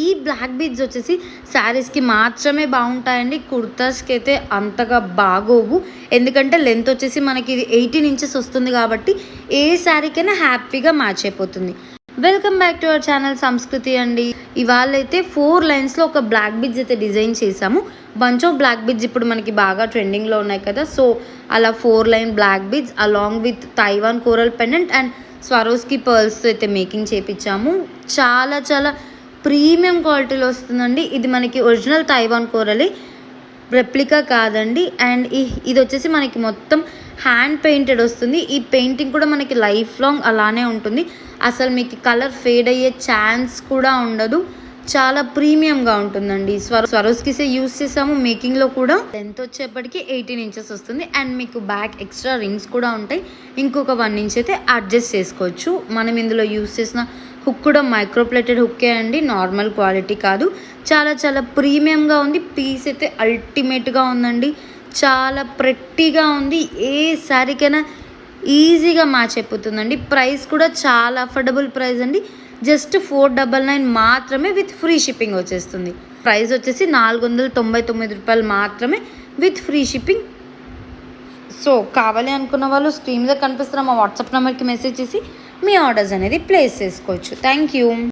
ఈ black beads వచ్చేసి శారీస్కి మాత్రమే బాగుంటాయండి, కుర్తాస్కి అయితే అంతగా బాగోవు. ఎందుకంటే లెంత్ వచ్చేసి మనకి ఇది 18 ఇంచెస్ వస్తుంది కాబట్టి ఏ శారీకైనా హ్యాపీగా మ్యాచ్ అయిపోతుంది. Welcome back to our channel Sanskriti అండి. ఇవాళ అయితే 4 లైన్స్లో ఒక బ్లాక్ బిడ్స్ అయితే డిజైన్ చేసాము. బంచ్ ఆఫ్ బ్లాక్ బిడ్స్ ఇప్పుడు మనకి బాగా ట్రెండింగ్లో ఉన్నాయి కదా, సో అలా 4 line black beads along with Taiwan coral pendant and Swarovski pearls అయితే మేకింగ్ చేపించాము. చాలా చాలా ప్రీమియం క్వాలిటీలో వస్తుందండి. ఇది మనకి ఒరిజినల్ తైవాన్ కోరలే, రెప్లికా కాదండి. అండ్ ఇది వచ్చేసి మనకి మొత్తం హ్యాండ్ పెయింటెడ్ వస్తుంది. ఈ పెయింటింగ్ కూడా మనకి లైఫ్ లాంగ్ అలానే ఉంటుంది, అసలు మీకు కలర్ ఫేడ్ అయ్యే ఛాన్స్ కూడా ఉండదు. చాలా ప్రీమియంగా ఉంటుందండి. స్వరోస్కిసే యూస్ చేసాము మేకింగ్లో కూడా. లెంత్ వచ్చేప్పటికి 18 ఇంచెస్ వస్తుంది అండ్ మీకు బ్యాక్ ఎక్స్ట్రా రింగ్స్ కూడా ఉంటాయి. ఇంకొక 1 ఇంచ్ అయితే అడ్జస్ట్ చేసుకోవచ్చు. మనం ఇందులో యూస్ చేసిన హుక్ కూడా మైక్రోప్లేటెడ్ హుక్కే అండి, నార్మల్ క్వాలిటీ కాదు. చాలా చాలా ప్రీమియంగా ఉంది. పీస్ అయితే అల్టిమేట్గా ఉందండి, చాలా ప్రెట్టీగా ఉంది. ఏ శారీకైనా ఈజీగా మ్యాచ్ అయిపోతుందండి. ప్రైస్ కూడా చాలా అఫోర్డబుల్ ప్రైస్ అండి, జస్ట్ 499 మాత్రమే విత్ ఫ్రీ షిప్పింగ్ వచ్చేస్తుంది. ప్రైస్ వచ్చేసి 499 రూపాయలు మాత్రమే విత్ ఫ్రీ షిప్పింగ్. సో కావాలి అనుకున్న వాళ్ళు స్క్రీన్ మీద కనిపిస్తున్న మా వాట్సాప్ నెంబర్కి మెసేజ్ చేసి మీ ఆర్డర్స్ అనేది ప్లేస్ చేసుకోవచ్చు. Thank you.